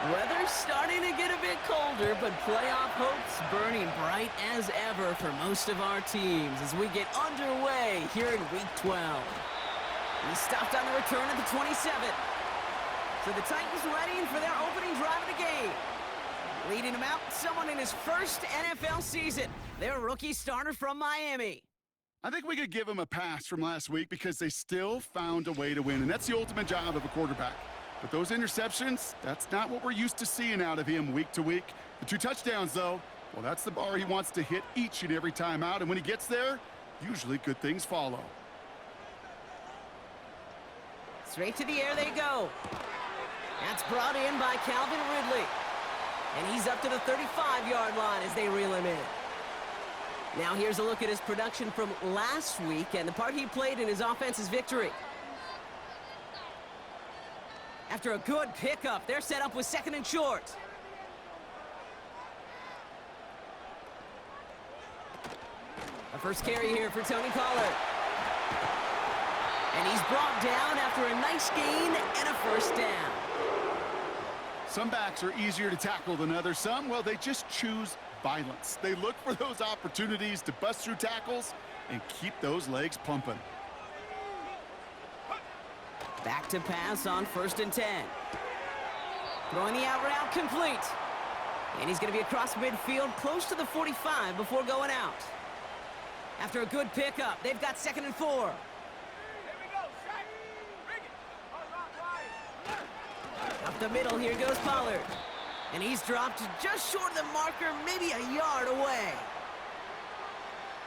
Weather's starting to get a bit colder, but playoff hopes burning bright as ever for most of our teams as we get underway here in Week 12. He stopped on the return at the 27. So the Titans ready for their opening drive of the game. Leading them out, someone in his first NFL season, their rookie starter from Miami. I think we could give him a pass from last week because they still found a way to win, and that's the ultimate job of a quarterback. But those interceptions, that's not what we're used to seeing out of him week to week. The 2 touchdowns, though, well, that's the bar he wants to hit each and every time out. And when he gets there, usually good things follow. Straight to the air they go. That's brought in by Calvin Ridley. And he's up to the 35-yard line as they reel him in. Now here's a look at his production from last week and the part he played in his offense's victory. After a good pickup, they're set up with 2nd and short. A first carry here for Tony Pollard. And he's brought down after a nice gain and a first down. Some backs are easier to tackle than others. Some, well, they just choose violence. They look for those opportunities to bust through tackles and keep those legs pumping. Back to pass on 1st and 10. Throwing the out route complete. And he's going to be across midfield close to the 45 before going out. After a good pickup, they've got 2nd and 4. Up the middle, here goes Pollard. And he's dropped just short of the marker, maybe a yard away.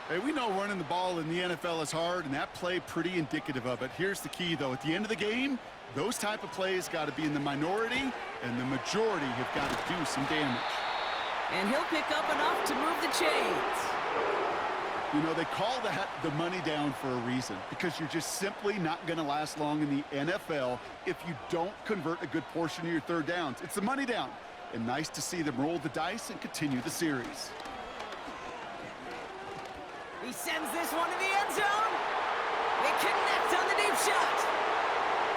Hey, we know running the ball in the NFL is hard, and that play pretty indicative of it. Here's the key, though. At the end of the game, those type of plays got to be in the minority, and the majority have got to do some damage. And he'll pick up enough to move the chains. You know, they call that the money down for a reason, because you're just simply not going to last long in the NFL if you don't convert a good portion of your 3rd downs. It's the money down, and nice to see them roll the dice and continue the series. He sends this one to the end zone. They connect on the deep shot.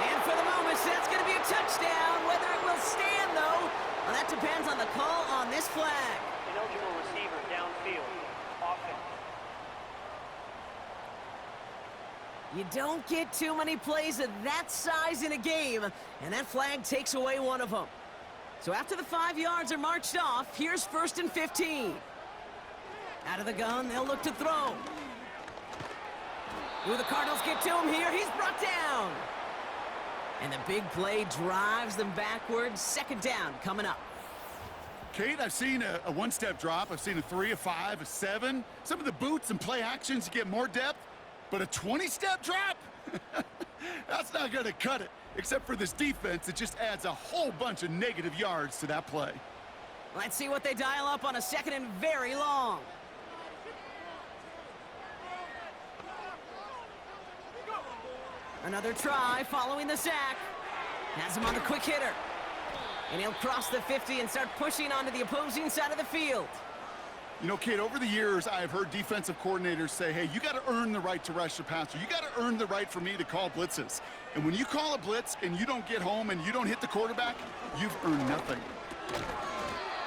And for the moment, that's going to be a touchdown. Whether it will stand, though, well, that depends on the call on this flag. Ineligible receiver downfield. Offense. You don't get too many plays of that size in a game, and that flag takes away one of them. So after the 5 yards are marched off, here's 1st and 15. Out of the gun, they'll look to throw. Will the Cardinals get to him here? He's brought down. And the big play drives them backwards. 2nd down coming up. Kate, I've seen a 1-step drop. I've seen a 3, a 5, a 7. Some of the boots and play actions get more depth, but a 20-step drop? That's not going to cut it. Except for this defense, it just adds a whole bunch of negative yards to that play. Let's see what they dial up on a 2nd and very long. Another try following the sack. Has him on the quick hitter. And he'll cross the 50 and start pushing onto the opposing side of the field. You know, Kate, over the years, I've heard defensive coordinators say, hey, you got to earn the right to rush the passer. You got to earn the right for me to call blitzes. And when you call a blitz and you don't get home and you don't hit the quarterback, you've earned nothing.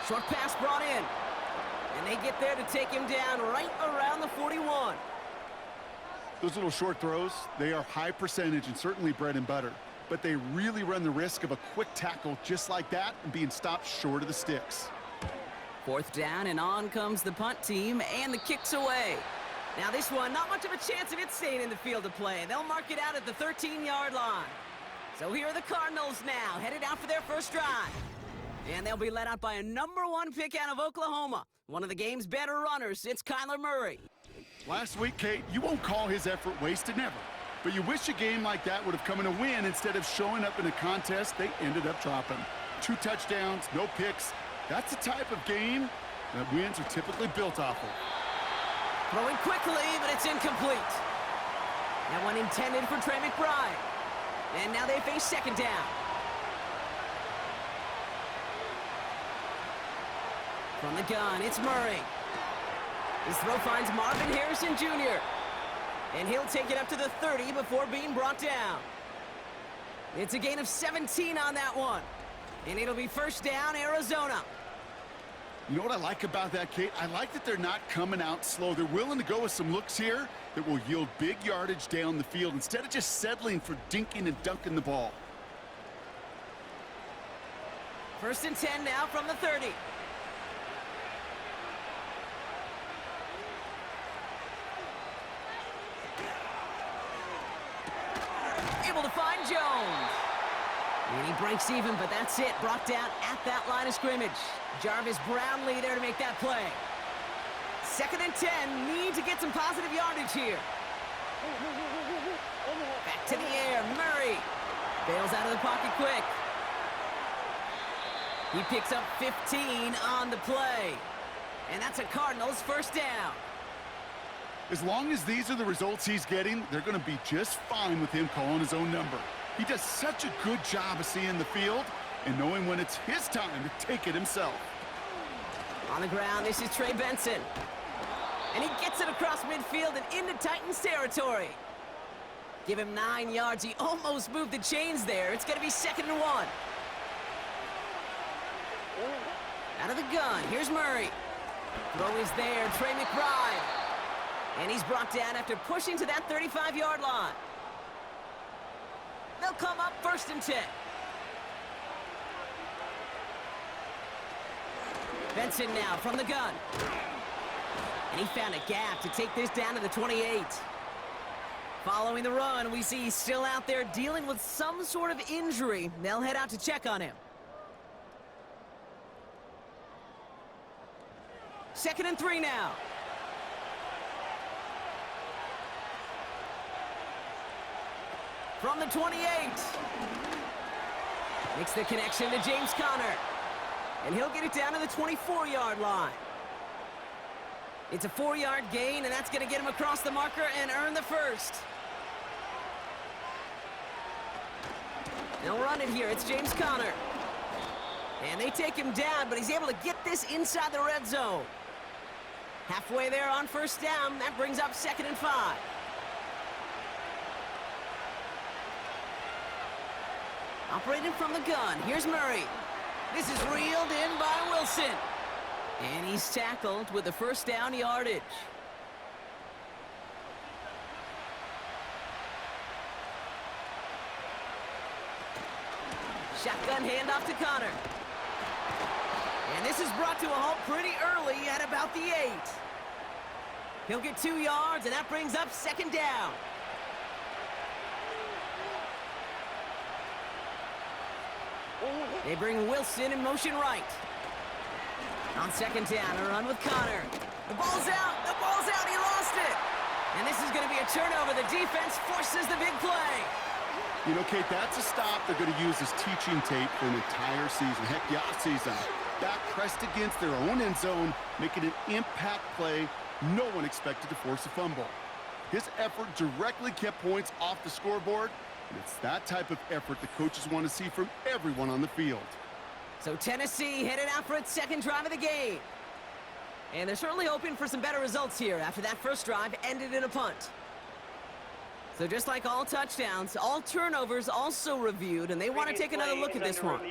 Short pass brought in. And they get there to take him down right around the 41. Those little short throws, they are high percentage and certainly bread and butter. But they really run the risk of a quick tackle just like that and being stopped short of the sticks. 4th down, and on comes the punt team, and the kick's away. Now this one, not much of a chance of it staying in the field of play. They'll mark it out at the 13-yard line. So here are the Cardinals now, headed out for their first drive. And they'll be led out by a #1 pick out of Oklahoma, one of the game's better runners since Kyler Murray. Last week, Kate, you won't call his effort wasted, never. But you wish a game like that would have come in a win instead of showing up in a contest they ended up dropping. 2 touchdowns, no picks. That's the type of game that wins are typically built off of. Throwing quickly, but it's incomplete. That one intended for Trey McBride. And now they face 2nd down. From the gun, it's Murray. His throw finds Marvin Harrison Jr. And he'll take it up to the 30 before being brought down. It's a gain of 17 on that one. And it'll be first down, Arizona. You know what I like about that, Kate? I like that they're not coming out slow. They're willing to go with some looks here that will yield big yardage down the field instead of just settling for dinking and dunking the ball. First and 10 now from the 30. Able to find Jones. And he breaks even, but that's it. Brought down at that line of scrimmage. Jarvis Brownlee there to make that play. Second and 10. Need to get some positive yardage here. Back to the air. Murray bails out of the pocket quick. He picks up 15 on the play. And that's a Cardinals first down. As long as these are the results he's getting, they're going to be just fine with him calling his own number. He does such a good job of seeing the field and knowing when it's his time to take it himself. On the ground, this is Trey Benson. And he gets it across midfield and into Titans territory. Give him 9 yards. He almost moved the chains there. It's going to be 2nd and 1. Out of the gun, here's Murray. Throw is there, Trey McBride. And he's brought down after pushing to that 35-yard line. They'll come up first and 10. Benson now from the gun. And he found a gap to take this down to the 28. Following the run, we see he's still out there dealing with some sort of injury. They'll head out to check on him. 2nd and 3 now. From the 28. Makes the connection to James Conner. And he'll get it down to the 24-yard line. It's a 4-yard gain, and that's going to get him across the marker and earn the first. They'll run it here. It's James Conner. And they take him down, but he's able to get this inside the red zone. Halfway there on first down. That brings up 2nd and 5. Operating from the gun. Here's Murray. This is reeled in by Wilson. And he's tackled with the first down yardage. Shotgun handoff to Conner. And this is brought to a halt pretty early at about the 8. He'll get 2 yards, and that brings up 2nd down. They bring Wilson in motion right. On 2nd down, a run with Conner. The ball's out. The ball's out. He lost it. And this is going to be a turnover. The defense forces the big play. You know, Kate, that's a stop they're going to use as teaching tape for an entire season. Heck, the offseason. Back pressed against their own end zone, making an impact play no one expected to force a fumble. His effort directly kept points off the scoreboard, and it's that type of effort the coaches want to see from everyone on the field. So Tennessee headed out for its 2nd drive of the game. And they're certainly hoping for some better results here after that first drive ended in a punt. So just like all touchdowns, all turnovers also reviewed, and they want to take another look at this one.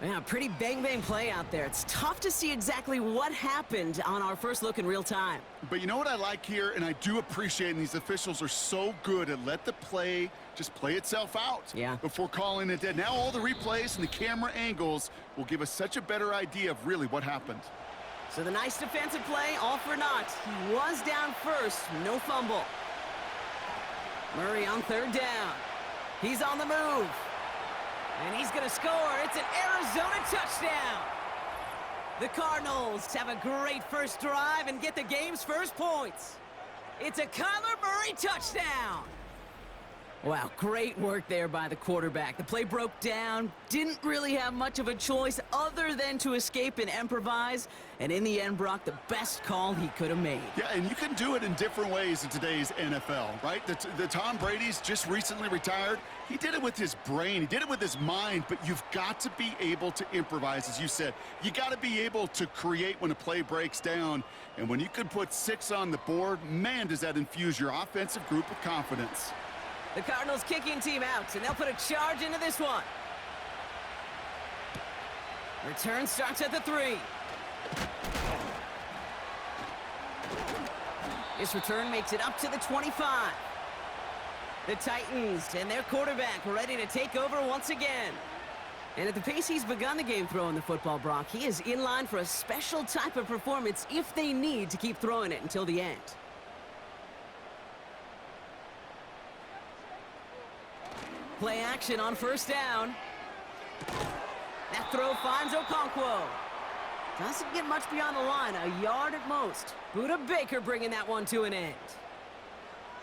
Yeah, pretty bang-bang play out there. It's tough to see exactly what happened on our first look in real time. But you know what I like here, and I do appreciate, and these officials are so good at let the play just play itself out before calling it dead. Now all the replays and the camera angles will give us such a better idea of really what happened. So the nice defensive play, all for naught. He was down first, no fumble. Murray on 3rd down. He's on the move. And he's going to score. It's an Arizona touchdown. The Cardinals have a great first drive and get the game's first points. It's a Kyler Murray touchdown. Wow, great work there by the quarterback. The play broke down, didn't really have much of a choice other than to escape and improvise, and in the end, Brock, the best call he could have made. Yeah, and you can do it in different ways in today's NFL, right? The Tom Brady's just recently retired. He did it with his brain. He did it with his mind, but you've got to be able to improvise, as you said. You got to be able to create when a play breaks down, and when you can put 6 on the board, man, does that infuse your offensive group with confidence. The Cardinals kicking team out, and they'll put a charge into this one. Return starts at the 3. This return makes it up to the 25. The Titans and their quarterback ready to take over once again. And at the pace he's begun the game throwing the football, Brock, he is in line for a special type of performance if they need to keep throwing it until the end. Play action on first down. That throw finds Okonkwo. Doesn't get much beyond the line, a yard at most. Buda Baker bringing that one to an end.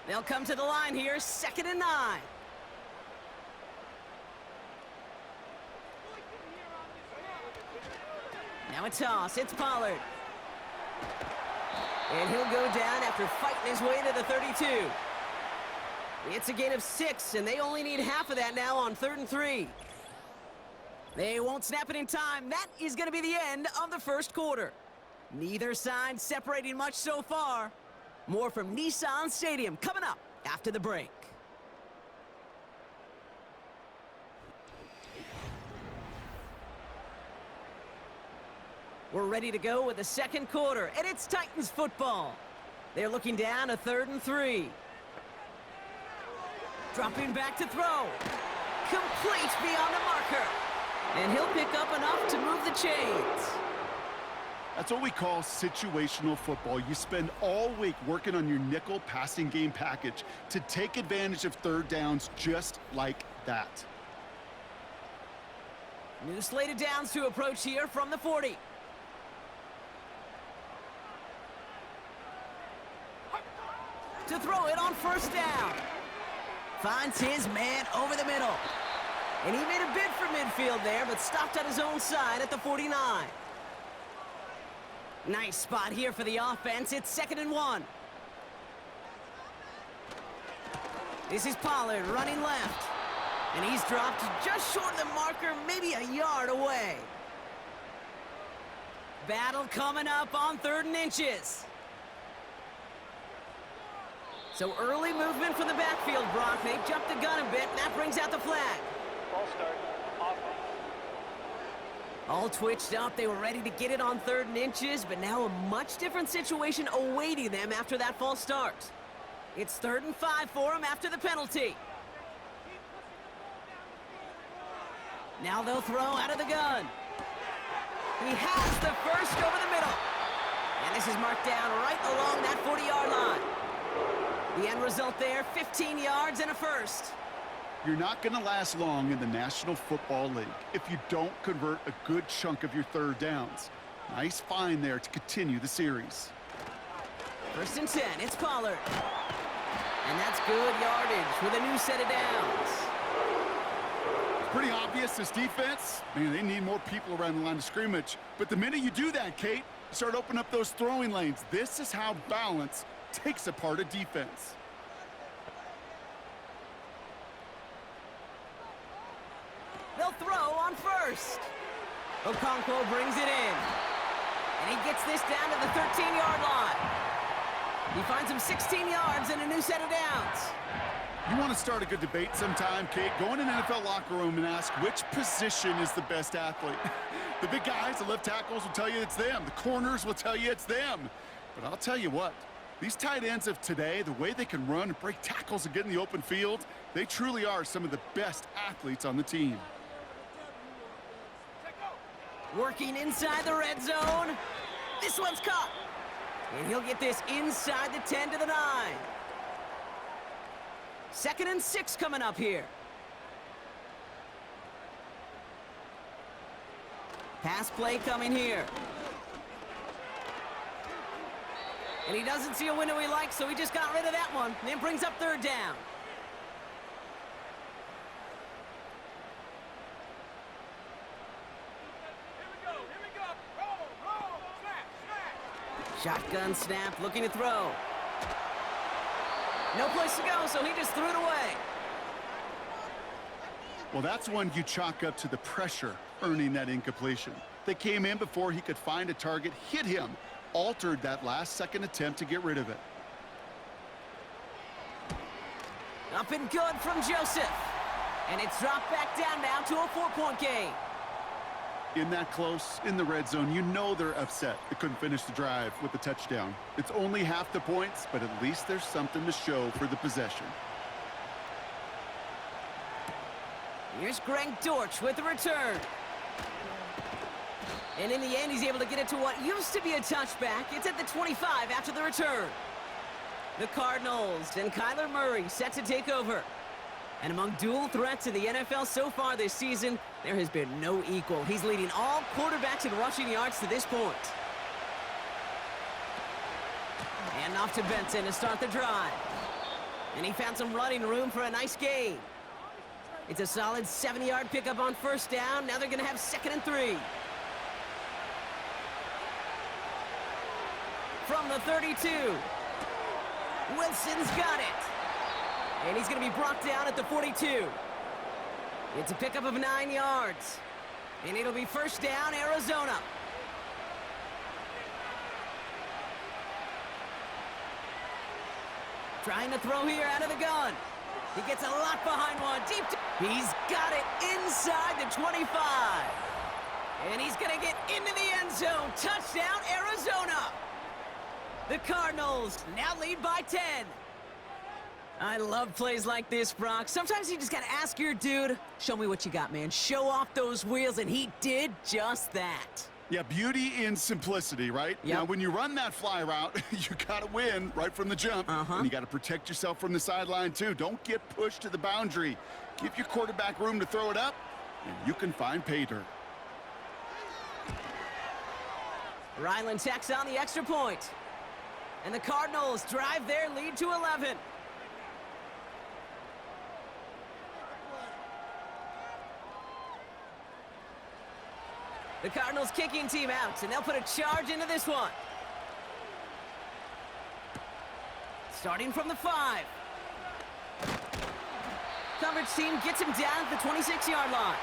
They'll come to the line here, 2nd and 9. Now a toss, it's Pollard. And he'll go down after fighting his way to the 32. It's a gain of 6, and they only need half of that now on 3rd and 3. They won't snap it in time. That is going to be the end of the first quarter. Neither side separating much so far. More from Nissan Stadium coming up after the break. We're ready to go with the second quarter, and it's Titans football. They're looking down a 3rd and 3. Dropping back to throw. Complete beyond the marker. And he'll pick up enough to move the chains. That's what we call situational football. You spend all week working on your nickel passing game package to take advantage of 3rd downs just like that. New slate of downs to approach here from the 40. To throw it on first down. Finds his man over the middle. And he made a bid for midfield there, but stopped on his own side at the 49. Nice spot here for the offense. It's 2nd and 1. This is Pollard running left. And he's dropped just short of the marker, maybe a yard away. Battle coming up on 3rd and inches. So early movement from the backfield, Brock. They've jumped the gun a bit, and that brings out the flag. Ball start. Offense. All twitched up. They were ready to get it on 3rd and inches, but now a much different situation awaiting them after that false start. It's 3rd and 5 for them after the penalty. Now they'll throw out of the gun. He has the first over the middle. And this is marked down right along that 40-yard line. The end result there, 15 yards and a first. You're not going to last long in the National Football League if you don't convert a good chunk of your 3rd downs. Nice find there to continue the series. 1st and 10, it's Pollard. And that's good yardage with a new set of downs. It's pretty obvious this defense, man, they need more people around the line of scrimmage. But the minute you do that, Kate, you start opening up those throwing lanes. This is how balance takes apart a defense. They'll throw on first. Okonkwo brings it in. And he gets this down to the 13-yard line. He finds him 16 yards and a new set of downs. You want to start a good debate sometime, Kate? Go in an NFL locker room and ask which position is the best athlete. The big guys, the left tackles will tell you it's them. The corners will tell you it's them. But I'll tell you what, these tight ends of today, the way they can run and break tackles and get in the open field, they truly are some of the best athletes on the team. Working inside the red zone. This one's caught. And he'll get this inside the 10 to the 9. 2nd and 6 coming up here. Pass play coming here. And he doesn't see a window he likes, so he just got rid of that one. And then brings up 3rd down. Shotgun snap, looking to throw. No place to go, so he just threw it away. Well, that's one you chalk up to the pressure earning that incompletion. They came in before he could find a target, hit him, altered that last-second attempt to get rid of it. Up and good from Joseph. And it's dropped back down now to a 4-point game. In that close, in the red zone, you know they're upset they couldn't finish the drive with the touchdown. It's only half the points, but at least there's something to show for the possession. Here's Greg Dortch with the return. And in the end, he's able to get it to what used to be a touchback. It's at the 25 after the return. The Cardinals and Kyler Murray set to take over. And among dual threats in the NFL so far this season, there has been no equal. He's leading all quarterbacks in rushing yards to this point. And off to Benson to start the drive. And he found some running room for a nice gain. It's a solid 70-yard pickup on first down. Now they're going to have 2nd and 3. From the 32. Wilson's got it. And he's going to be brought down at the 42. It's a pickup of 9 yards. And it'll be first down, Arizona. Trying to throw here out of the gun. He gets a lot behind one. Deep. He's got it inside the 25. And he's going to get into the end zone. Touchdown, Arizona. The Cardinals now lead by 10. I love plays like this, Brock. Sometimes you just got to ask your dude, show me what you got, man. Show off those wheels, and he did just that. Yeah, beauty in simplicity, right? Yep. Now, when you run that fly route, you got to win right from the jump. And you got to protect yourself from the sideline, too. Don't get pushed to the boundary. Give your quarterback room to throw it up, and you can find pay dirt. Ryland tacks on the extra point. And the Cardinals drive their lead to 11. The Cardinals kicking team out, and they'll put a charge into this one. Starting from the 5. Coverage team gets him down at the 26-yard line.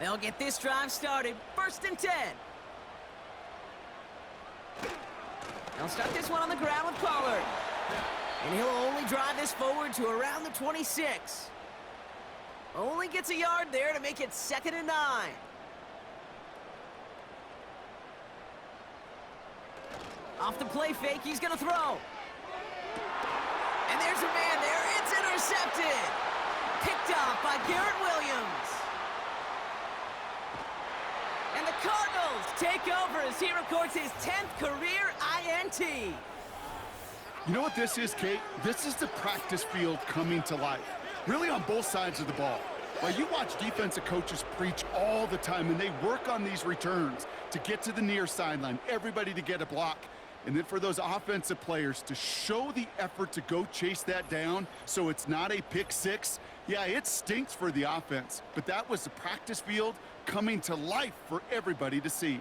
They'll get this drive started. 1st and 10. They'll start this one on the ground with Pollard. And he'll only drive this forward to around the 26. Only gets a yard there to make it 2nd and 9. Off the play fake, he's going to throw. And there's a man there. It's intercepted. Picked off by Garrett Williams. And the Cardinals take over as he records his 10th career INT. You know what this is, Kate? This is the practice field coming to life, really on both sides of the ball. Well, you watch defensive coaches preach all the time, and they work on these returns to get to the near sideline, everybody to get a block. And then for those offensive players to show the effort to go chase that down so it's not a pick six. Yeah, it stinks for the offense, but that was the practice field coming to life for everybody to see.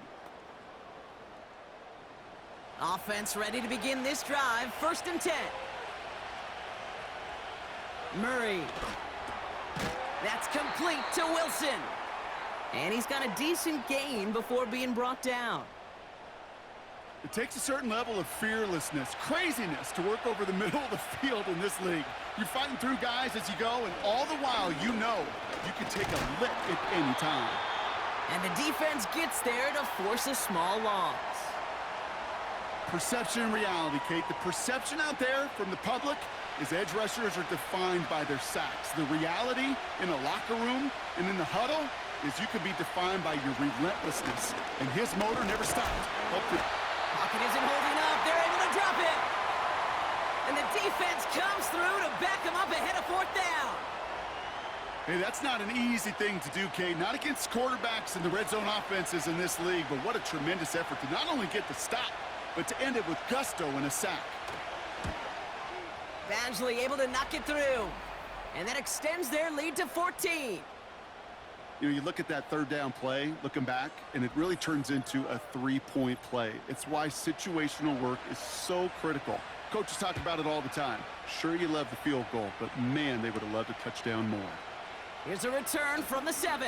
Offense ready to begin this drive. 1st and 10. Murray. That's complete to Wilson. And he's got a decent gain before being brought down. It takes a certain level of fearlessness, craziness to work over the middle of the field in this league. You're fighting through guys as you go, and all the while you know you can take a lick at any time. And the defense gets there to force a small loss. Perception and reality, Kate. The perception out there from the public is edge rushers are defined by their sacks. The reality in a locker room and in the huddle is you could be defined by your relentlessness. And his motor never stopped. Pocket isn't holding up. They're able to drop it. And the defense comes through to back him up ahead of 4th down. Hey, that's not an easy thing to do, Kate. Not against quarterbacks and the red zone offenses in this league, but what a tremendous effort to not only get the stop, but to end it with gusto and a sack. Badgley able to knock it through. And that extends their lead to 14. You know, you look at that 3rd down play, looking back, and it really turns into a 3-point play. It's why situational work is so critical. Coaches talk about it all the time. Sure, you love the field goal, but man, they would have loved a touchdown more. Here's a return from the 7.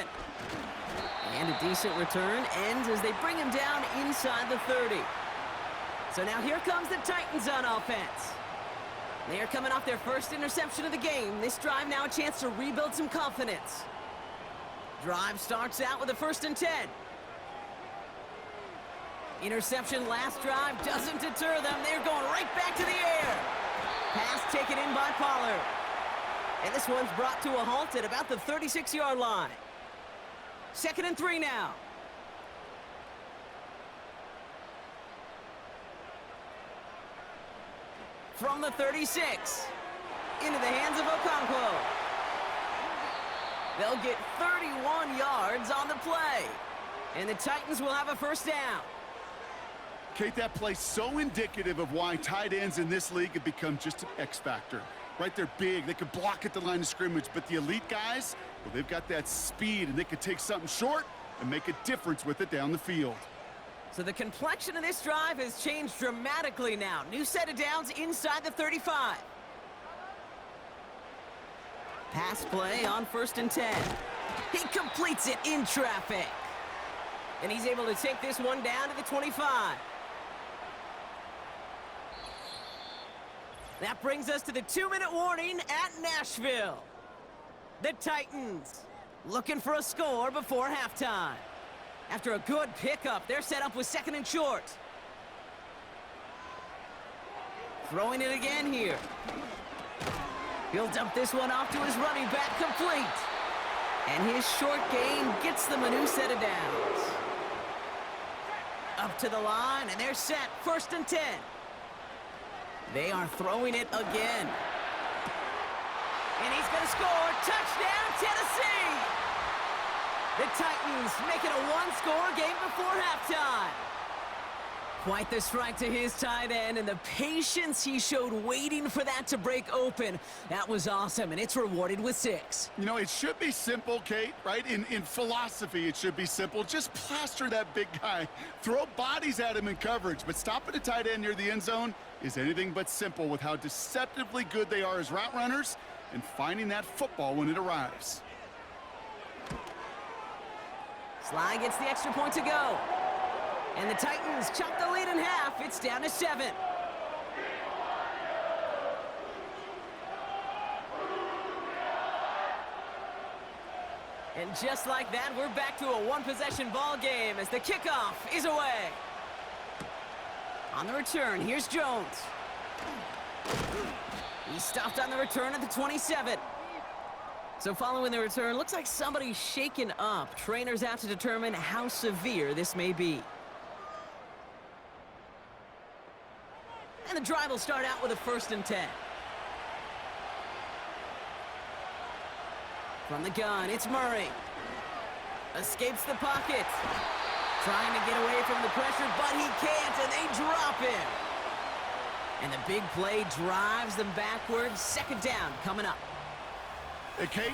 And a decent return ends as they bring him down inside the 30. So now here comes the Titans on offense. They are coming off their first interception of the game. This drive now a chance to rebuild some confidence. Drive starts out with a 1st and 10. Interception last drive doesn't deter them. They're going right back to the air. Pass taken in by Pollard. And this one's brought to a halt at about the 36-yard line. 2nd and 3 now. From the 36, into the hands of Okonkwo. They'll get 31 yards on the play. And the Titans will have a 1st down. Kate, that play's so indicative of why tight ends in this league have become just an X factor. Right, they're big, they can block at the line of scrimmage, but the elite guys, well, they've got that speed, and they can take something short and make a difference with it down the field. So the complexion of this drive has changed dramatically now. New set of downs inside the 35. Pass play on 1st and 10. He completes it in traffic. And he's able to take this one down to the 25. That brings us to the 2-minute warning at Nashville. The Titans looking for a score before halftime. After a good pickup, they're set up with 2nd and short. Throwing it again here. He'll dump this one off to his running back, complete. And his short gain gets them a new set of downs. Up to the line, and they're set. 1st and 10. They are throwing it again. And he's going to score. Touchdown, Tennessee! The Titans make it a 1-score game before halftime. Quite the strike to his tight end, and the patience he showed waiting for that to break open. That was awesome, and it's rewarded with 6. You know, it should be simple, Kate, right? In philosophy, it should be simple. Just plaster that big guy. Throw bodies at him in coverage, but stopping a tight end near the end zone is anything but simple with how deceptively good they are as route runners and finding that football when it arrives. Sly gets the extra point to go. And the Titans chop the lead in half. It's down to 7. And just like that, we're back to a 1-possession ball game as the kickoff is away. On the return, here's Jones. He's stopped on the return at the 27. So following the return, looks like somebody's shaken up. Trainers have to determine how severe this may be. And the drive will start out with a 1st and 10. From the gun, it's Murray. Escapes the pocket. Trying to get away from the pressure, but he can't, and they drop him. And the big play drives them backwards. 2nd down coming up. Hey, Kate,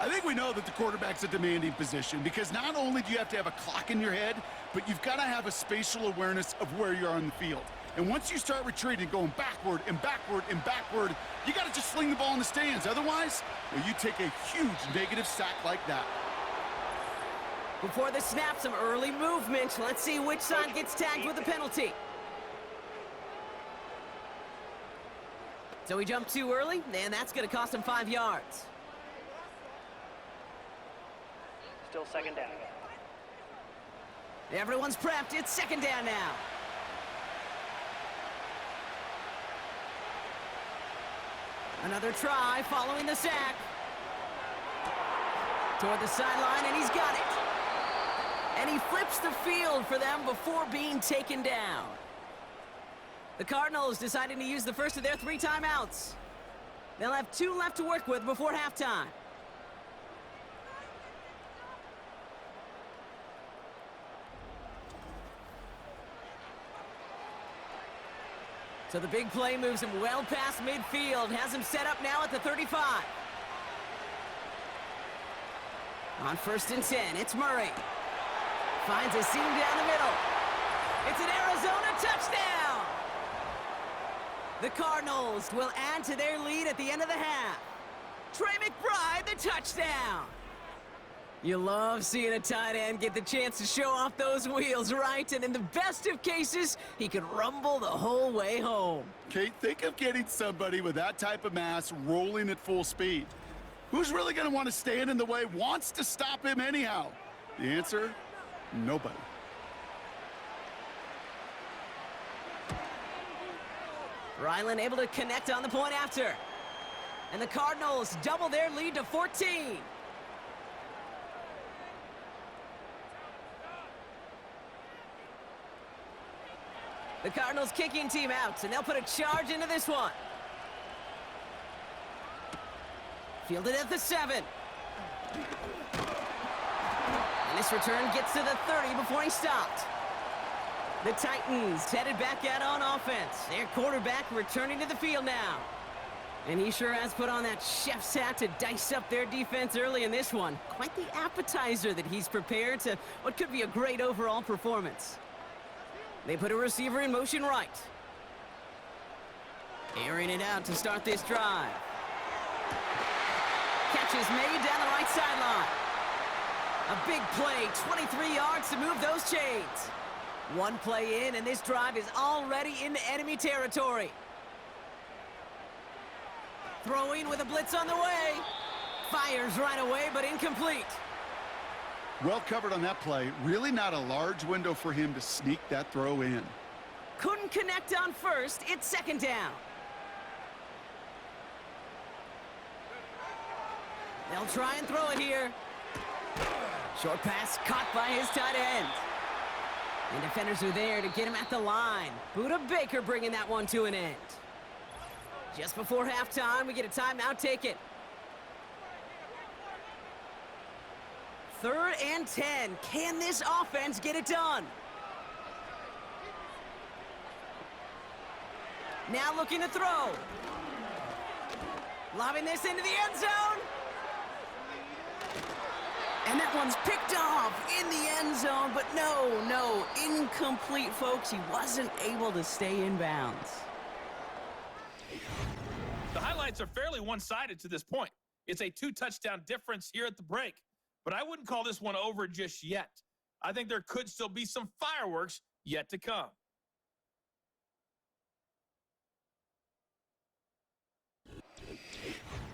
I think we know that the quarterback's a demanding position because not only do you have to have a clock in your head, but you've got to have a spatial awareness of where you are on the field. And once you start retreating, going backward and backward and backward, you got to just fling the ball in the stands. Otherwise, well, you take a huge negative sack like that. Before the snap, some early movement. Let's see which side gets tagged with a penalty. So he jumped too early, and that's going to cost him 5 yards. Still 2nd down. Everyone's prepped. It's 2nd down now. Another try following the sack. Toward the sideline, and he's got it. And he flips the field for them before being taken down. The Cardinals deciding to use the first of their 3 timeouts. They'll have 2 left to work with before halftime. So the big play moves him well past midfield, has him set up now at the 35. On 1st and 10, it's Murray. Finds a seam down the middle. It's an Arizona touchdown! The Cardinals will add to their lead at the end of the half. Trey McBride, the touchdown! You love seeing a tight end get the chance to show off those wheels, right? And in the best of cases, he could rumble the whole way home. Kate, think of getting somebody with that type of mass rolling at full speed. Who's really going to want to stand in the way, wants to stop him anyhow? The answer, nobody. Ryland able to connect on the point after. And the Cardinals double their lead to 14. The Cardinals kicking team out, and they'll put a charge into this one. Fielded at the 7. And this return gets to the 30 before he stopped. The Titans headed back out on offense. Their quarterback returning to the field now. And he sure has put on that chef's hat to dice up their defense early in this one. Quite the appetizer that he's prepared to what could be a great overall performance. They put a receiver in motion right. Airing it out to start this drive. Catch is made down the right sideline. A big play, 23 yards to move those chains. One play in, and this drive is already into enemy territory. Throwing with a blitz on the way. Fires right away, but incomplete. Well covered on that play. Really not a large window for him to sneak that throw in. Couldn't connect on first. It's second down. They'll try and throw it here. Short pass caught by his tight end. And defenders are there to get him at the line. Buda Baker bringing that one to an end. Just before halftime, we get a timeout taken. 3rd and 10. Can this offense get it done? Now looking to throw. Lobbing this into the end zone. And that one's picked off in the end zone, but no, incomplete, folks. He wasn't able to stay in bounds. The highlights are fairly one-sided to this point. It's a 2-touchdown difference here at the break, but I wouldn't call this one over just yet. I think there could still be some fireworks yet to come.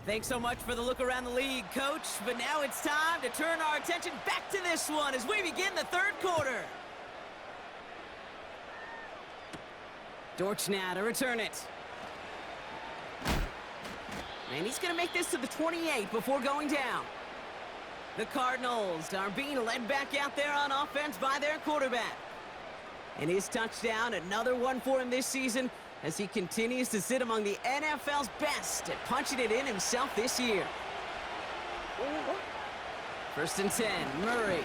Thanks so much for the look around the league, Coach. But now it's time to turn our attention back to this one as we begin the 3rd quarter. Dortch now to return it. And he's going to make this to the 28 before going down. The Cardinals are being led back out there on offense by their quarterback. And his touchdown, another one for him this season, as he continues to sit among the NFL's best at punching it in himself this year. 1st and 10, Murray.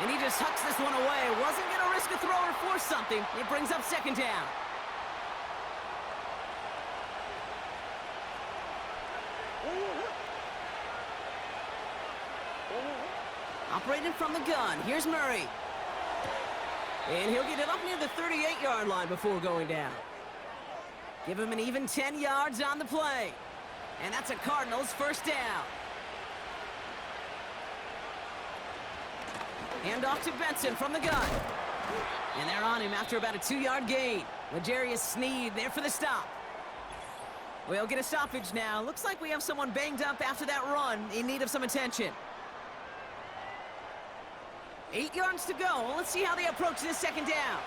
And he just hucks this one away. Wasn't going to risk a throw or force something. It brings up 2nd down. Operating from the gun, here's Murray. And he'll get it up near the 38-yard line before going down. Give him an even 10 yards on the play. And that's a Cardinals 1st down. Hand off to Benson from the gun. And they're on him after about a 2-yard gain. L'Jarius Sneed there for the stop. We'll get a stoppage now. Looks like we have someone banged up after that run in need of some attention. 8 yards to go. Let's see how they approach this 2nd down.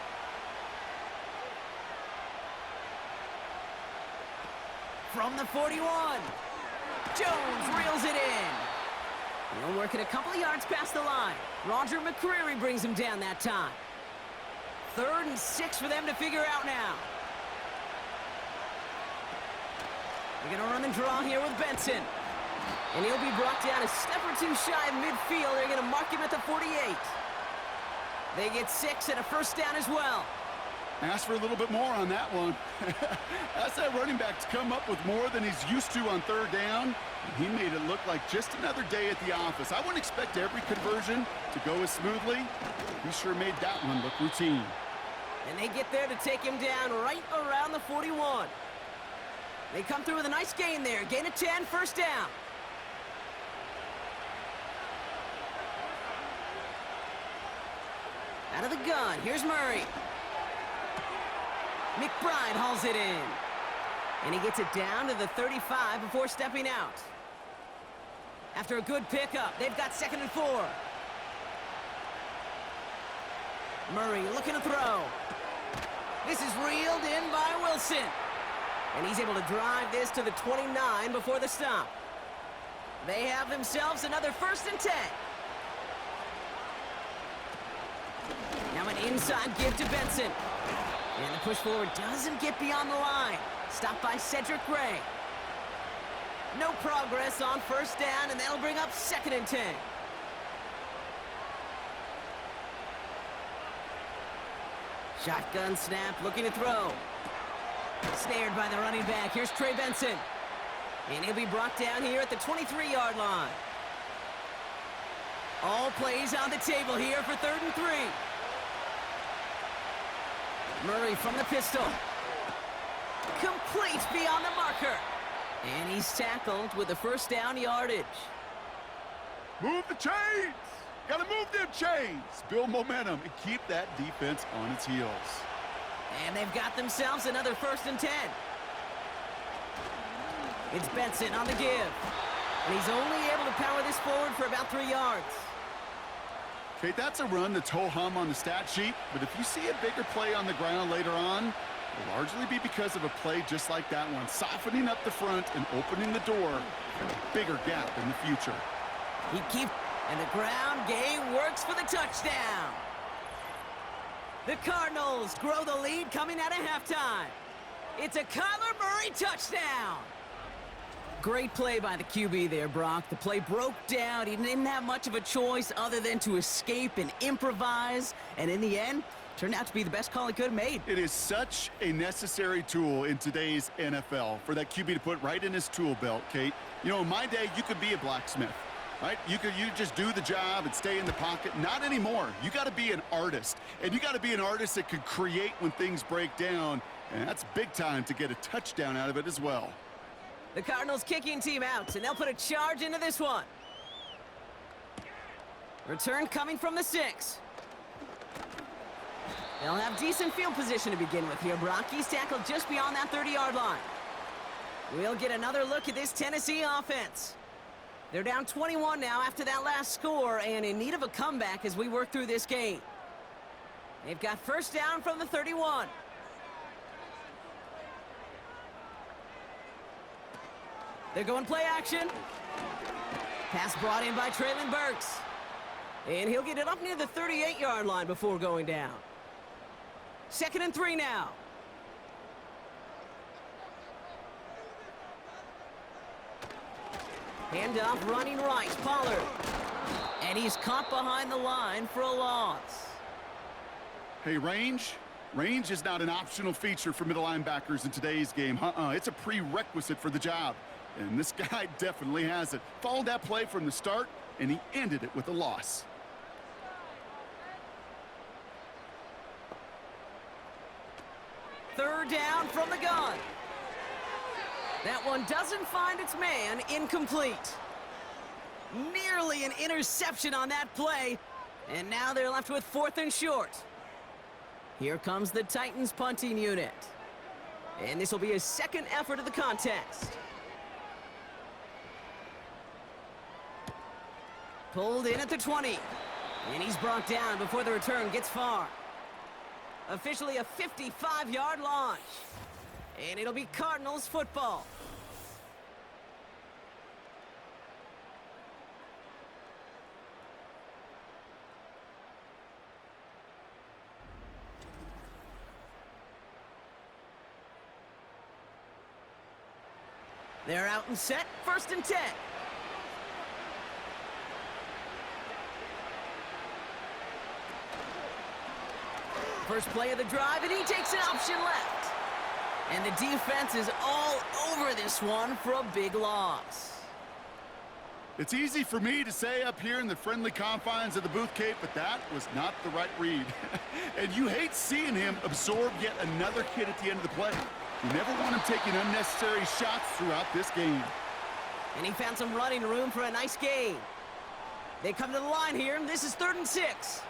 From the 41. Jones reels it in. He'll work it a couple of yards past the line. Roger McCreary brings him down that time. 3rd and 6 for them to figure out now. They're going to run and draw here with Benson. And he'll be brought down a step or two shy of midfield. They're going to mark him at the 48. They get 6 and a 1st down as well. Ask for a little bit more on that one. Ask that running back to come up with more than he's used to on 3rd down. He made it look like just another day at the office. I wouldn't expect every conversion to go as smoothly. He sure made that one look routine. And they get there to take him down right around the 41. They come through with a nice gain there. Gain of 10, 1st down. Out of the gun, here's Murray. McBride hauls it in. And he gets it down to the 35 before stepping out. After a good pickup, they've got 2nd and 4. Murray looking to throw. This is reeled in by Wilson. And he's able to drive this to the 29 before the stop. They have themselves another 1st and 10. Now an inside give to Benson. And the push forward doesn't get beyond the line. Stopped by Cedric Gray. No progress on 1st down, and that'll bring up 2nd and 10. Shotgun snap, looking to throw. Snared by the running back. Here's Trey Benson. And he'll be brought down here at the 23-yard line. All plays on the table here for 3rd and 3. Murray from the pistol. Complete beyond the marker. And he's tackled with the 1st down yardage. Move the chains! Gotta move them chains! Build momentum and keep that defense on its heels. And they've got themselves another 1st and 10. It's Benson on the give. And he's only able to power this forward for about 3 yards. Okay, that's a run that's ho-hum on the stat sheet, but if you see a bigger play on the ground later on, it'll largely be because of a play just like that one, softening up the front and opening the door for a bigger gap in the future. He keeps, and the ground game works for the touchdown. The Cardinals grow the lead coming out of halftime. It's a Kyler Murray touchdown. Great play by the QB there, Brock. The play broke down. He didn't have much of a choice other than to escape and improvise. And in the end, turned out to be the best call he could have made. It is such a necessary tool in today's NFL for that QB to put right in his tool belt, Kate. You know, in my day, you could be a blacksmith, right? You just do the job and stay in the pocket. Not anymore. You got to be an artist. And you got to be an artist that could create when things break down. And that's big time to get a touchdown out of it as well. The Cardinals kicking team out, and they'll put a charge into this one. Return coming from the 6. They'll have decent field position to begin with here, Brock. He's tackled just beyond that 30-yard line. We'll get another look at this Tennessee offense. They're down 21 now after that last score, and in need of a comeback as we work through this game. They've got 1st down from the 31. They're going play action. Pass brought in by Traylon Burks. And he'll get it up near the 38-yard line before going down. 2nd and 3 now. Handoff running right, Pollard. And he's caught behind the line for a loss. Hey, range is not an optional feature for middle linebackers in today's game. It's a prerequisite for the job. And this guy definitely has it. Followed that play from the start, and he ended it with a loss. Third down from the gun. That one doesn't find its man. Incomplete. Nearly an interception on that play. And now they're left with 4th and short. Here comes the Titans punting unit. And this will be his 2nd effort of the contest. Pulled in at the 20. And he's brought down before the return gets far. Officially a 55-yard launch. And it'll be Cardinals football. They're out and set. 1st and 10. First play of the drive, and he takes an option left. And the defense is all over this one for a big loss. It's easy for me to say up here in the friendly confines of the booth, Kate, but that was not the right read. And you hate seeing him absorb yet another hit at the end of the play. You never want him taking unnecessary shots throughout this game. And he found some running room for a nice gain. They come to the line here, and this is 3rd and 6.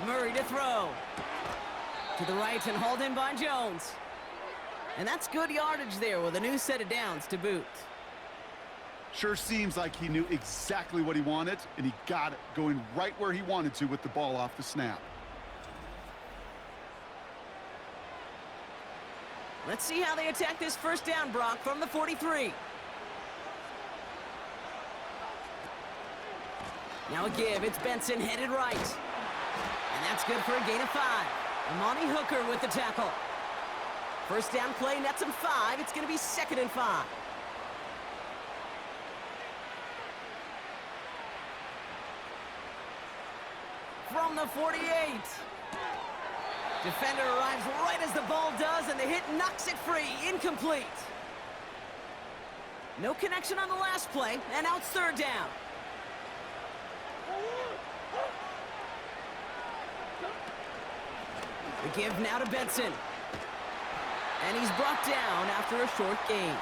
Murray to throw. To the right and hauled in by Jones. And that's good yardage there with a new set of downs to boot. Sure seems like he knew exactly what he wanted, and he got it, going right where he wanted to with the ball off the snap. Let's see how they attack this first down, Brock, from the 43. Now a give. It's Benson headed right. And that's good for a gain of 5. Amani Hooker with the tackle. First down play nets him 5. It's going to be 2nd and 5. From the 48. Defender arrives right as the ball does, and the hit knocks it free. Incomplete. No connection on the last play, and now it's 3rd down. The give now to Benson. And he's brought down after a short gain.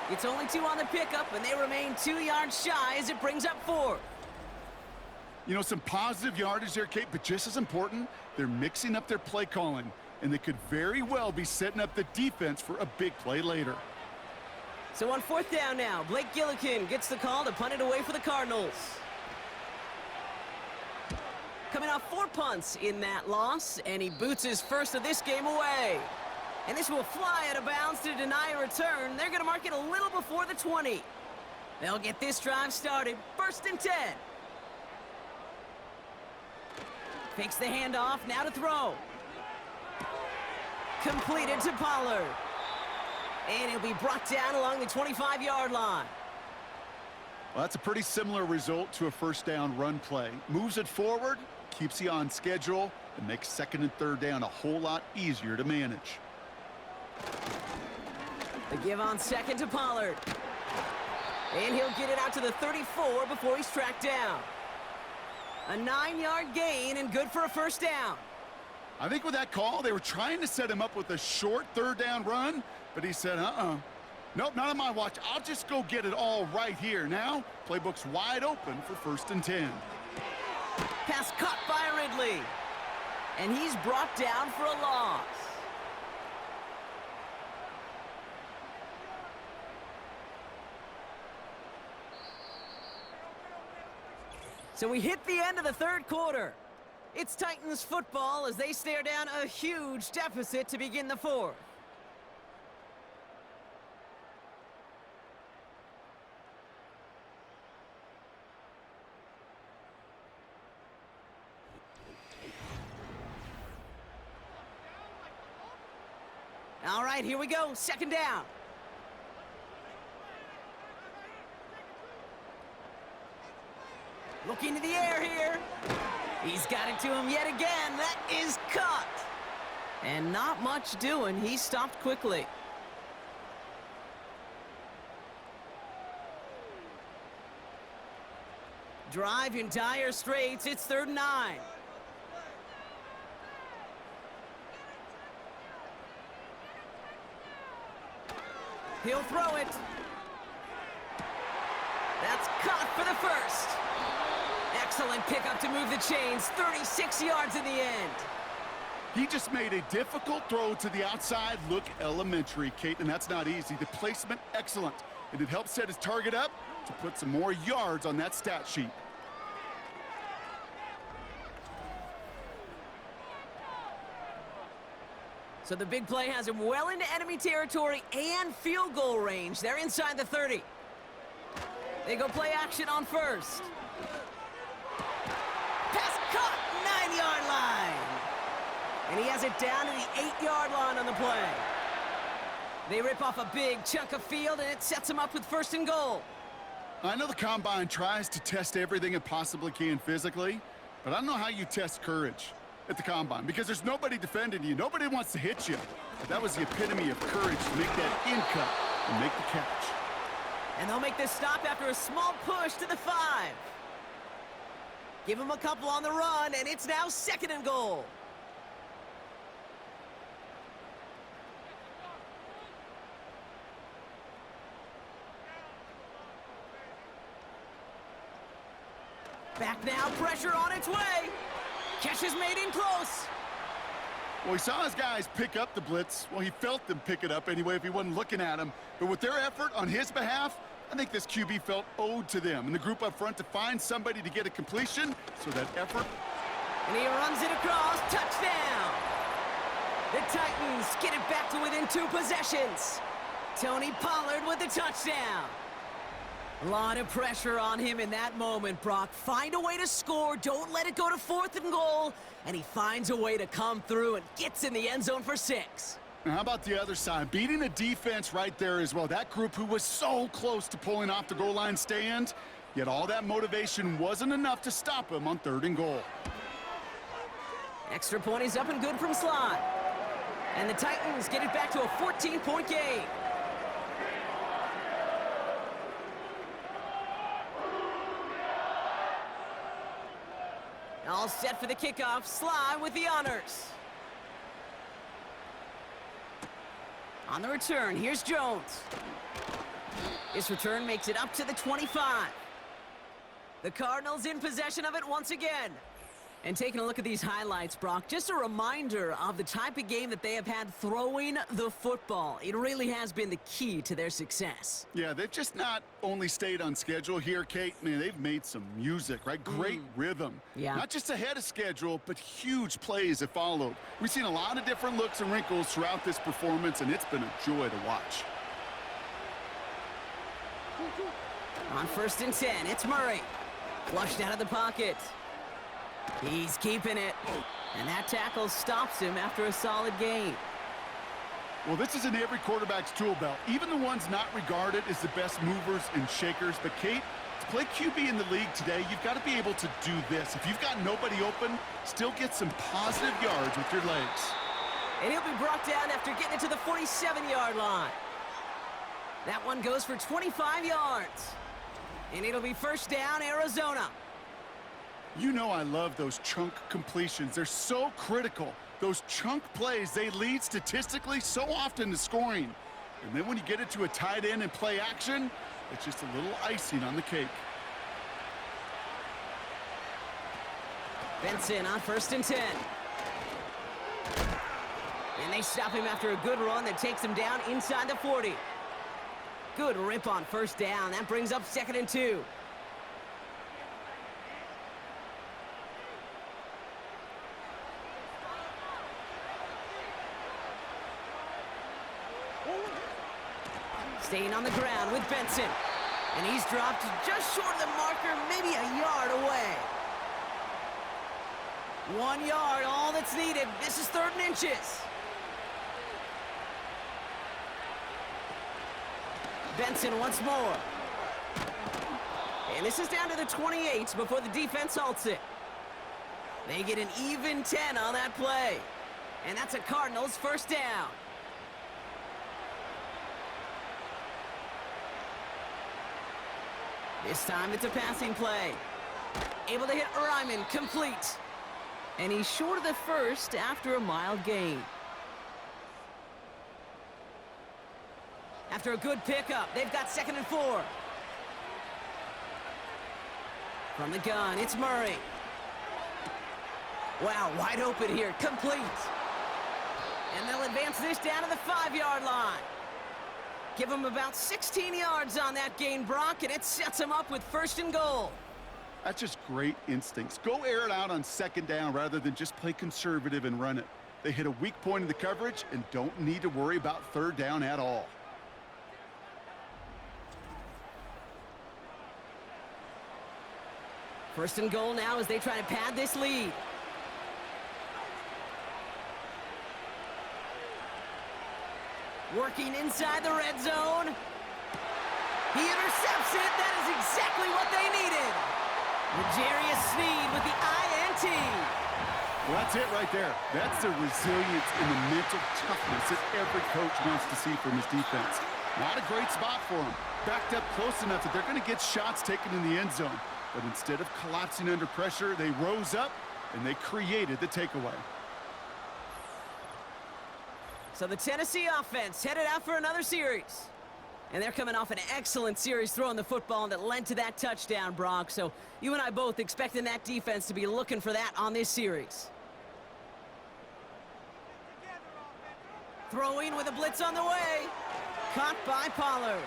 It's only 2 on the pickup, and they remain 2 yards shy as it brings up 4. You know, some positive yardage there, Kate, but just as important, they're mixing up their play calling, and they could very well be setting up the defense for a big play later. So on 4th down now, Blake Gillikin gets the call to punt it away for the Cardinals. Coming off 4 punts in that loss, and he boots his first of this game away. And this will fly out of bounds to deny a return. They're going to mark it a little before the 20. They'll get this drive started. 1st and 10. Fakes the handoff, now to throw. Completed to Pollard. And he'll be brought down along the 25-yard line. Well, that's a pretty similar result to a first down run play. Moves it forward, keeps you on schedule, and makes 2nd and 3rd down a whole lot easier to manage. The give on 2nd to Pollard. And he'll get it out to the 34 before he's tracked down. A 9-yard gain and good for a first down. I think with that call, they were trying to set him up with a short 3rd down run, but he said, nope, not on my watch. I'll just go get it all right here. Now, playbook's wide open for 1st and 10. Pass caught by Ridley. And he's brought down for a loss. So we hit the end of the 3rd quarter. It's Titans football as they stare down a huge deficit to begin the 4th. All right, here we go. 2nd down. Looking to the air here. He's got it to him yet again. That is caught. And not much doing. He stopped quickly. Drive in dire straits. It's 3rd and 9. He'll throw it. That's caught for the 1st. Excellent pickup to move the chains. 36 yards in the end. He just made a difficult throw to the outside look elementary, Kate, and that's not easy. The placement, excellent. And it helped set his target up to put some more yards on that stat sheet. So the big play has him well into enemy territory and field goal range. They're inside the 30. They go play action on 1st. Pass caught, 9-yard line. And he has it down to the 8-yard line on the play. They rip off a big chunk of field, and it sets them up with 1st and goal. I know the Combine tries to test everything it possibly can physically, but I don't know how you test courage at the Combine, because there's nobody defending you. Nobody wants to hit you. But that was the epitome of courage to make that in cut and make the catch. And they'll make this stop after a small push to the 5. Give him a couple on the run, and it's now 2nd and goal. Back now, pressure on its way. Catch is made in close. Well, he saw his guys pick up the blitz. Well, he felt them pick it up anyway if he wasn't looking at him. But with their effort on his behalf, I think this QB felt owed to them and the group up front to find somebody to get a completion, so that effort. And he runs it across. Touchdown. The Titans get it back to within 2 possessions. Tony Pollard with the touchdown. A lot of pressure on him in that moment, Brock. Find a way to score. Don't let it go to 4th and goal. And he finds a way to come through and gets in the end zone for 6. Now, how about the other side? Beating the defense right there as well. That group who was so close to pulling off the goal line stand, yet all that motivation wasn't enough to stop him on 3rd and goal. Extra point is up and good from slot. And the Titans get it back to a 14-point game. All set for the kickoff. Sly with the honors. On the return, here's Jones. His return makes it up to the 25. The Cardinals in possession of it once again. And taking a look at these highlights, Brock, just a reminder of the type of game that they have had throwing the football. It really has been the key to their success. Yeah, they've just not only stayed on schedule here, Kate. Man, they've made some music, right? Great rhythm. Yeah. Not just ahead of schedule, but huge plays have followed. We've seen a lot of different looks and wrinkles throughout this performance, and it's been a joy to watch. On 1st and 10, it's Murray. Flushed out of the pocket. He's keeping it. And that tackle stops him after a solid gain. Well, this is in every quarterback's tool belt, even the ones not regarded as the best movers and shakers. But, Kate, to play QB in the league today, you've got to be able to do this. If you've got nobody open, still get some positive yards with your legs. And he'll be brought down after getting it to the 47-yard line. That one goes for 25 yards. And it'll be 1st down, Arizona. You know I love those chunk completions. They're so critical. Those chunk plays, they lead statistically so often to scoring. And then when you get it to a tight end and play action, it's just a little icing on the cake. Benson on 1st and 10. And they stop him after a good run that takes him down inside the 40. Good rip on 1st down. That brings up 2nd and 2. Staying on the ground with Benson. And he's dropped just short of the marker, maybe a yard away. 1 yard, all that's needed. This is 3rd and inches. Benson once more. And this is down to the 28 before the defense halts it. They get an even 10 on that play. And that's a Cardinals 1st down. This time it's a passing play. Able to hit Ryman, complete. And he's short of the 1st after a mild gain. After a good pickup, they've got 2nd and 4. From the gun, it's Murray. Wow, wide open here, complete. And they'll advance this down to the 5-yard line. Give him about 16 yards on that gain, Brock, and it sets him up with 1st and goal. That's just great instincts. Go air it out on 2nd down rather than just play conservative and run it. They hit a weak point in the coverage and don't need to worry about 3rd down at all. First and goal now as they try to pad this lead. Working inside the red zone. He intercepts it. That is exactly what they needed. L'Jarius Sneed with the INT. Well, that's it right there. That's the resilience and the mental toughness that every coach wants to see from his defense. Not a great spot for him. Backed up close enough that they're going to get shots taken in the end zone. But instead of collapsing under pressure, they rose up and they created the takeaway. So the Tennessee offense headed out for another series. And they're coming off an excellent series throwing the football that led to that touchdown, Brock. So you and I both expecting that defense to be looking for that on this series. Throwing with a blitz on the way. Caught by Pollard.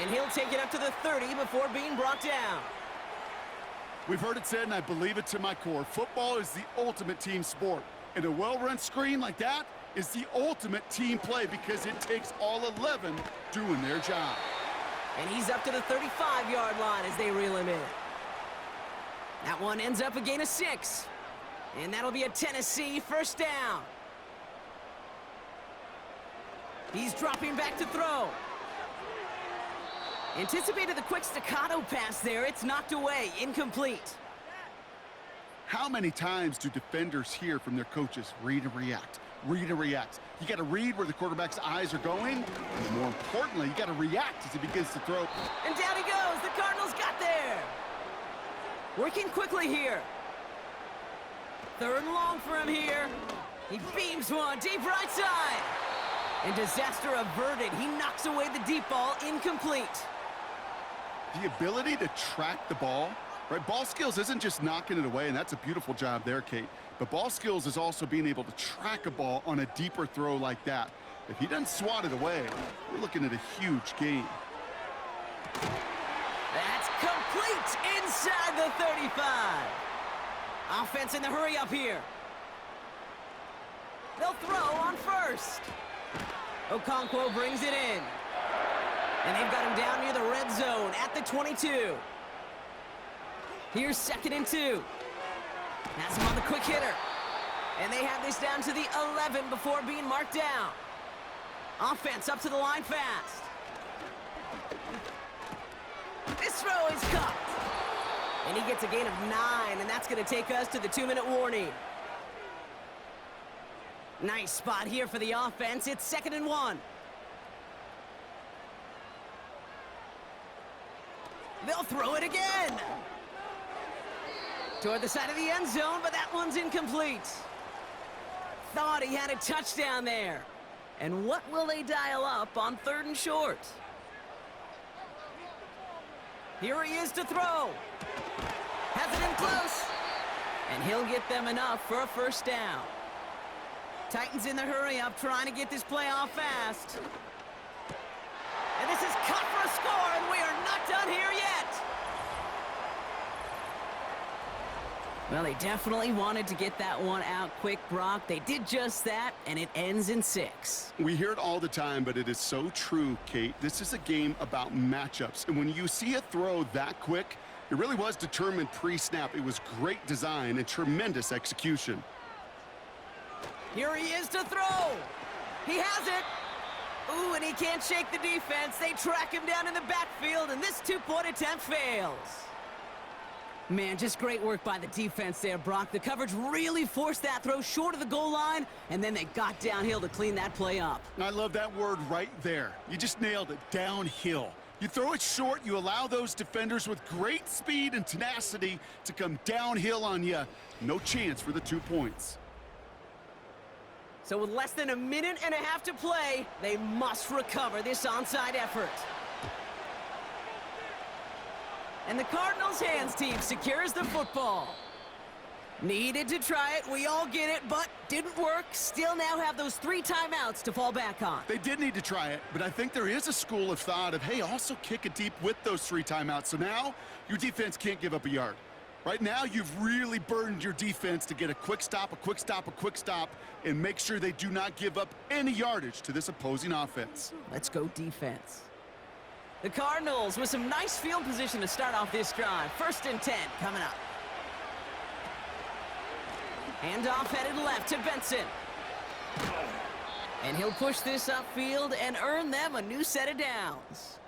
And he'll take it up to the 30 before being brought down. We've heard it said, and I believe it to my core, football is the ultimate team sport. And a well-run screen like that is the ultimate team play because it takes all 11 doing their job. And he's up to the 35-yard line as they reel him in. That one ends up a gain of 6. And that'll be a Tennessee first down. He's dropping back to throw. Anticipated the quick staccato pass there. It's knocked away, incomplete. How many times do defenders hear from their coaches, read and react, read and react? You got to read where the quarterback's eyes are going, and more importantly, you got to react as he begins to throw. And down he goes. The Cardinals got there. Working quickly here. 3rd and long for him here. He beams one deep right side. And disaster averted. He knocks away the deep ball, incomplete. The ability to track the ball, right? Ball skills isn't just knocking it away, and that's a beautiful job there, Kate. But ball skills is also being able to track a ball on a deeper throw like that. If he doesn't swat it away, we're looking at a huge gain. That's complete inside the 35. Offense in the hurry up here. They'll throw on first. Okonkwo brings it in. And they've got him down near the red zone at the 22. Here's 2nd and 2. Has him on the quick hitter. And they have this down to the 11 before being marked down. Offense up to the line fast. This throw is caught. And he gets a gain of 9, and that's going to take us to the 2-minute warning. Nice spot here for the offense. It's 2nd and 1. They'll throw it again. Toward the side of the end zone, but that one's incomplete. Thought he had a touchdown there. And what will they dial up on 3rd and short? Here he is to throw. Has it in close. And he'll get them enough for a first down. Titans in the hurry up, trying to get this play off fast. And this is cut for a score, and we are not done here yet. Well, they definitely wanted to get that one out quick, Brock. They did just that, and it ends in 6. We hear it all the time, but it is so true, Kate. This is a game about matchups, and when you see a throw that quick, it really was determined pre-snap. It was great design and tremendous execution. Here he is to throw. He has it. Ooh, and he can't shake the defense. They track him down in the backfield, and this 2-point attempt fails. Man, just great work by the defense there, Brock. The coverage really forced that throw short of the goal line, and then they got downhill to clean that play up. I love that word right there. You just nailed it, downhill. You throw it short, you allow those defenders with great speed and tenacity to come downhill on you. No chance for the 2 points. So with less than a minute and a half to play, they must recover this onside effort. And the Cardinals hands team secures the football. Needed to try it, we all get it, but didn't work. Still now have those 3 timeouts to fall back on. They did need to try it, but I think there is a school of thought of, hey, also kick it deep with those 3 timeouts. So now your defense can't give up a yard. Right now, you've really burdened your defense to get a quick stop, a quick stop, a quick stop, and make sure they do not give up any yardage to this opposing offense. Let's go defense. The Cardinals with some nice field position to start off this drive. 1st and 10 coming up. Handoff headed left to Benson. And he'll push this upfield and earn them a new set of downs.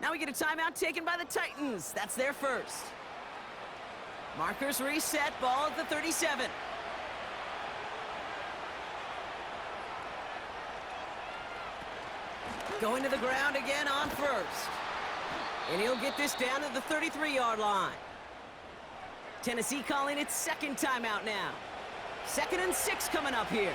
Now we get a timeout taken by the Titans. That's their first. Markers reset, ball at the 37. Going to the ground again on first. And he'll get this down to the 33-yard line. Tennessee calling its 2nd timeout now. 2nd and 6 coming up here.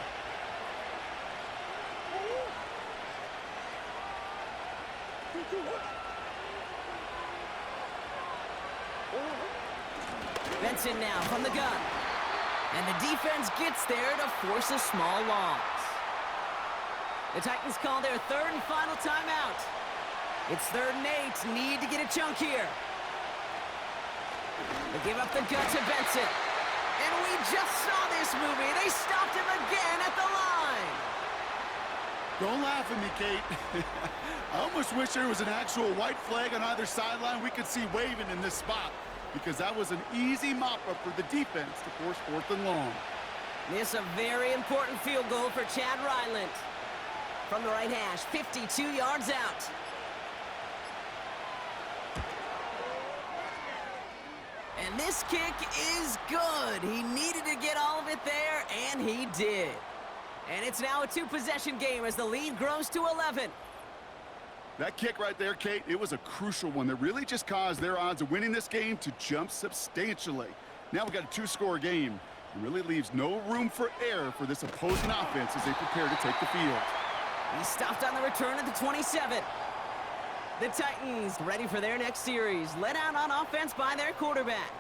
Benson now from the gun. And the defense gets there to force a small loss. The Titans call their third and final timeout. It's 3rd and 8. Need to get a chunk here. They give up the gut to Benson. And we just saw this movie. They stopped him again at the line. Don't laugh at me, Kate. I almost wish there was an actual white flag on either sideline we could see waving in this spot, because that was an easy mop-up for the defense to force 4th and long. This a very important field goal for Chad Ryland. From the right hash, 52 yards out. And this kick is good. He needed to get all of it there, and he did. And it's now a 2-possession game as the lead grows to 11. That kick right there, Kate, it was a crucial one that really just caused their odds of winning this game to jump substantially. Now we've got a 2-score game. It really leaves no room for error for this opposing offense as they prepare to take the field. He stopped on the return at the 27. The Titans ready for their next series, led out on offense by their quarterback.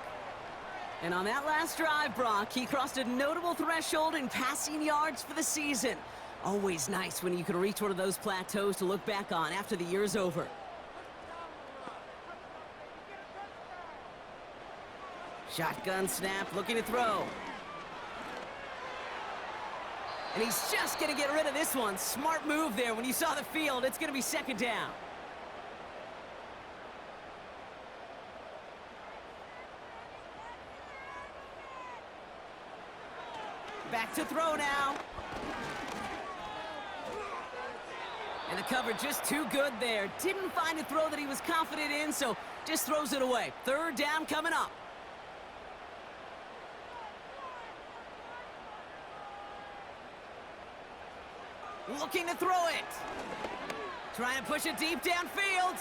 And on that last drive, Brock, he crossed a notable threshold in passing yards for the season. Always nice when you can reach one of those plateaus to look back on after the year's over. Shotgun snap, looking to throw. And he's just going to get rid of this one. Smart move there. When you saw the field, it's going to be 2nd down. Back to throw now. And the cover just too good there. Didn't find a throw that he was confident in, so just throws it away. 3rd down coming up. Looking to throw it. Trying to push it deep downfield.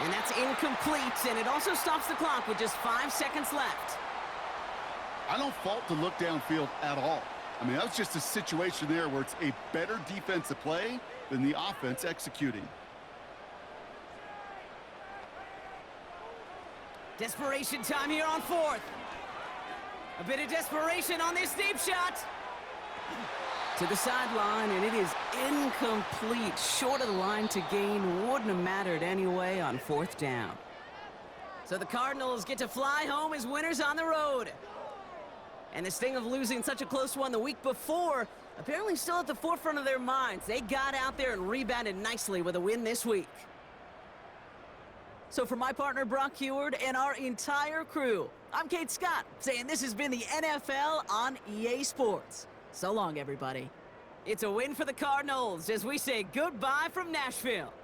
And that's incomplete, and it also stops the clock with just 5 seconds left. I don't fault the look downfield at all. I mean, that was just a situation there where it's a better defensive play than the offense executing. Desperation time here on 4th. A bit of desperation on this deep shot. To the sideline, and it is incomplete. Short of the line to gain. Wouldn't have mattered anyway on 4th down. So the Cardinals get to fly home as winners on the road. And the sting of losing such a close one the week before, apparently still at the forefront of their minds. They got out there and rebounded nicely with a win this week. So for my partner, Brock Heward, and our entire crew, I'm Kate Scott, saying this has been the NFL on EA Sports. So long, everybody. It's a win for the Cardinals as we say goodbye from Nashville.